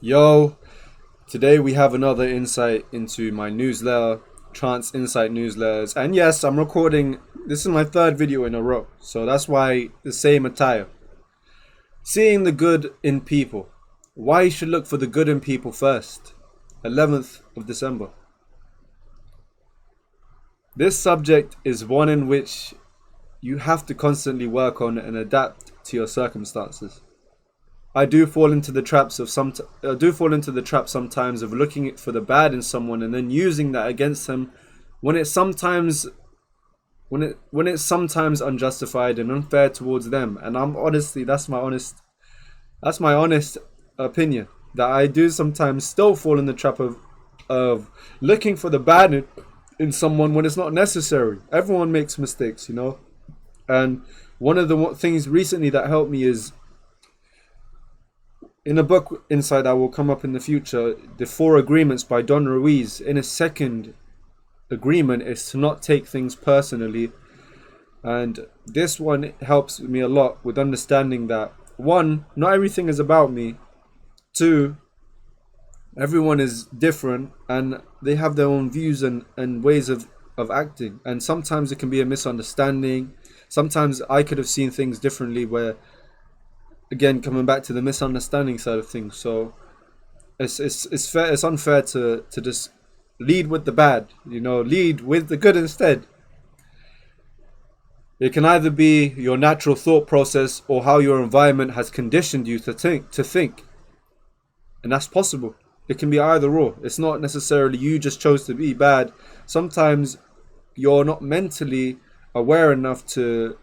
Yo, today we have another insight into my newsletter, Trance Insight newsletters. And yes, I'm recording, this is my third video in a row, so that's why the same attire. Seeing the good in people. Why you should look for the good in people first. 11th of December. This subject is one in which you have to constantly work on and adapt to your circumstances. I do fall into the traps of some. I do fall into the trap sometimes of looking for the bad in someone and then using that against them, when it's sometimes when it's sometimes unjustified and unfair towards them. And I'm honestly, that's my honest opinion, that I do sometimes still fall in the trap of looking for the bad in someone when it's not necessary. Everyone makes mistakes, you know. And one of the things recently that helped me is in a book inside that will come up in the future, The Four Agreements by Don Ruiz. In a second agreement is to not take things personally. And this one helps me a lot with understanding that, one, not everything is about me. Two, everyone is different and they have their own views and ways of acting. And sometimes it can be a misunderstanding. Sometimes I could have seen things differently, where again, coming back to the misunderstanding side of things. So it's unfair to just lead with the bad, lead with the good instead. It can either be your natural thought process or how your environment has conditioned you to think. And that's possible. It can be either or. It's not necessarily you just chose to be bad. Sometimes you're not mentally aware enough to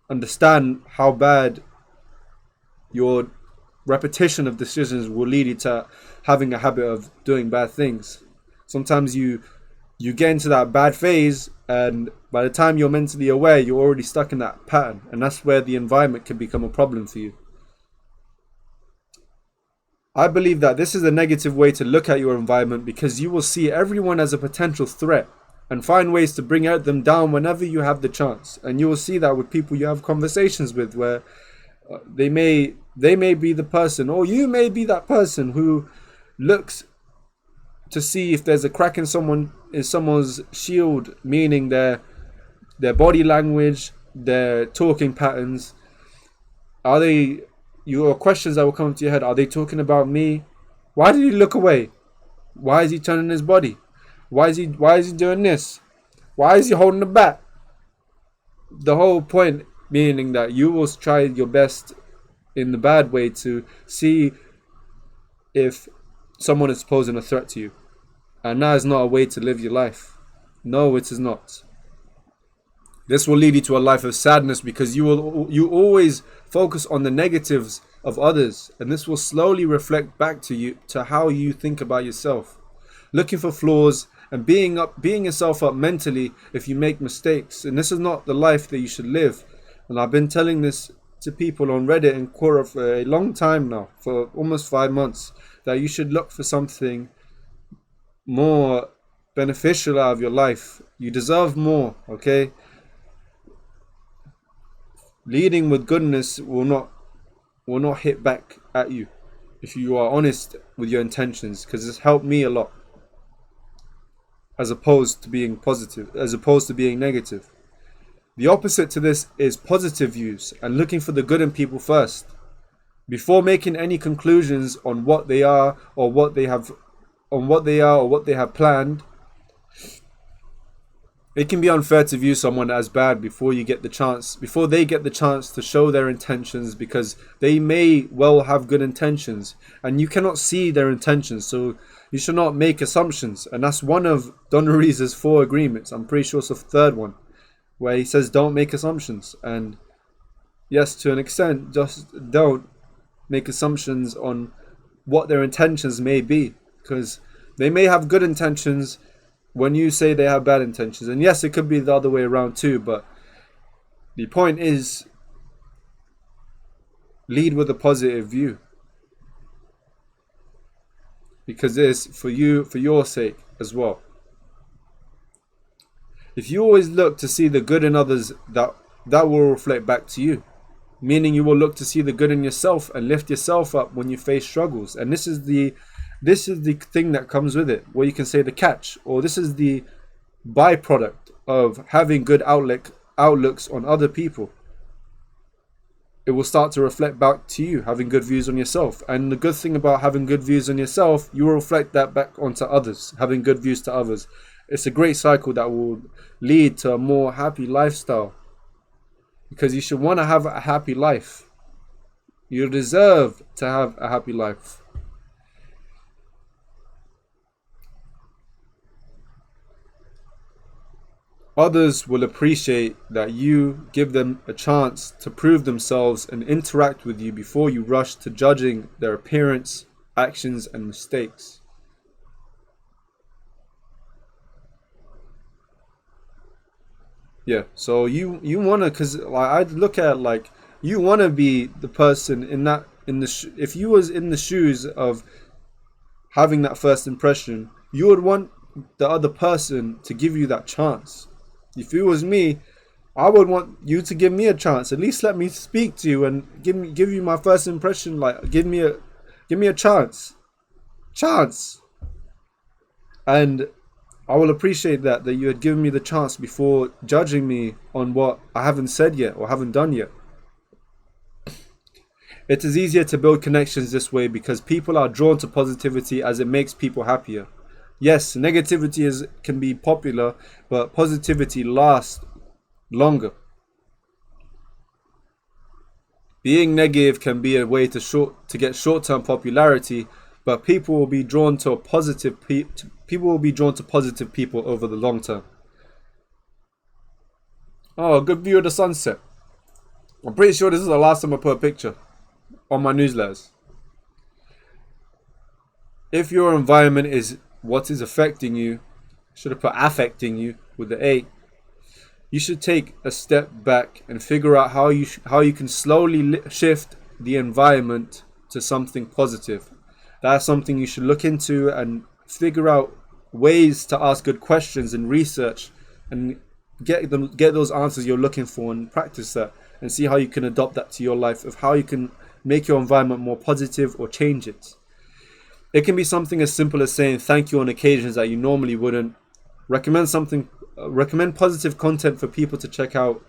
understand how bad your repetition of decisions will lead you to having a habit of doing bad things. Sometimes you get into that bad phase, and by the time you're mentally aware, you're already stuck in that pattern, and that's where the environment can become a problem for you. I believe that this is a negative way to look at your environment, because you will see everyone as a potential threat and find ways to bring out them down whenever you have the chance. And you will see that with people you have conversations with, where they may be the person, or you may be that person who looks to see if there's a crack in someone's shield, meaning their body language, their talking patterns. Are they Your questions that will come to your head? Are they talking about me? Why did he look away? Why is he turning his body? Why is he doing this? Why is he holding the bat? The whole point meaning that you will try your best in the bad way to see if someone is posing a threat to you. And that is not a way to live your life. No, it is not. This will lead you to a life of sadness, because you always focus on the negatives of others, and this will slowly reflect back to you, to how you think about yourself. Looking for flaws and being yourself up mentally if you make mistakes. And this is not the life that you should live. And I've been telling this to people on Reddit and Quora for a long time now, for almost 5 months, that you should look for something more beneficial out of your life. You deserve more, okay? Leading with goodness will not hit back at you if you are honest with your intentions, because it's helped me a lot, as opposed to being positive, as opposed to being negative. The opposite to this is positive views and looking for the good in people first, before making any conclusions on what they are or what they have planned. It can be unfair to view someone as bad before they get the chance to show their intentions, because they may well have good intentions and you cannot see their intentions, so you should not make assumptions. And that's one of Don Ruiz's four agreements. I'm pretty sure it's the third one, where he says don't make assumptions. And yes, to an extent, just don't make assumptions on what their intentions may be, because they may have good intentions when you say they have bad intentions. And yes, it could be the other way around too, but the point is, lead with a positive view, because it's for your sake as well. If you always look to see the good in others, that will reflect back to you. meaning you will look to see the good in yourself and lift yourself up when you face struggles. And this is the thing that comes with it, where you can say the catch, or this is the byproduct of having good outlooks on other people. It will start to reflect back to you, having good views on yourself. And the good thing about having good views on yourself, you will reflect that back onto others, having good views to others. It's a great cycle that will lead to a more happy lifestyle, because you should want to have a happy life. You deserve to have a happy life. Others will appreciate that you give them a chance to prove themselves and interact with you before you rush to judging their appearance, actions, and mistakes. Yeah, so you wanna, cause like I look at it like you wanna be the person if you was in the shoes of having that first impression, you would want the other person to give you that chance. If it was me, I would want you to give me a chance. At least let me speak to you and give you my first impression. Like give me a chance. And I will appreciate that you had given me the chance before judging me on what I haven't said yet or haven't done yet. It is easier to build connections this way because people are drawn to positivity as it makes people happier. Yes, negativity can be popular, but positivity lasts longer. Being negative can be a way to get short-term popularity, but people will be drawn to positive people over the long term. Oh, good view of the sunset. I'm pretty sure this is the last time I put a picture on my newsletters. If your environment is what is affecting you, should have put affecting you with the A, you should take a step back and figure out how you can slowly shift the environment to something positive. That's something you should look into and figure out ways to ask good questions and research and get those answers you're looking for and practice that and see how you can adopt that to your life, of how you can make your environment more positive or change it. It can be something as simple as saying thank you on occasions that you normally wouldn't. Recommend positive content for people to check out,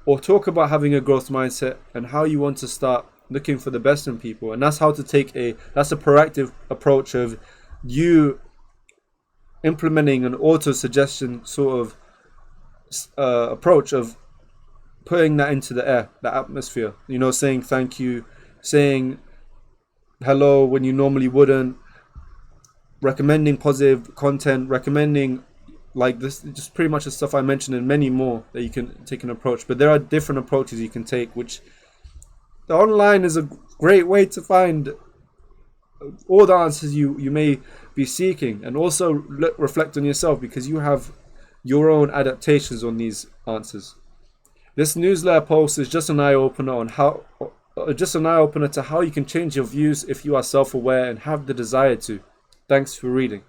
or talk about having a growth mindset and how you want to start looking for the best in people. And that's how to that's a proactive approach of you implementing an auto suggestion sort of approach of putting that into the air, the atmosphere. Saying thank you, saying hello when you normally wouldn't, recommending positive content, recommending like this, just pretty much the stuff I mentioned and many more that you can take an approach. But there are different approaches you can take, which the online is a great way to find all the answers you may be seeking, and also reflect on yourself because you have your own adaptations on these answers. This newsletter post is just an eye-opener to how you can change your views if you are self-aware and have the desire to. Thanks for reading.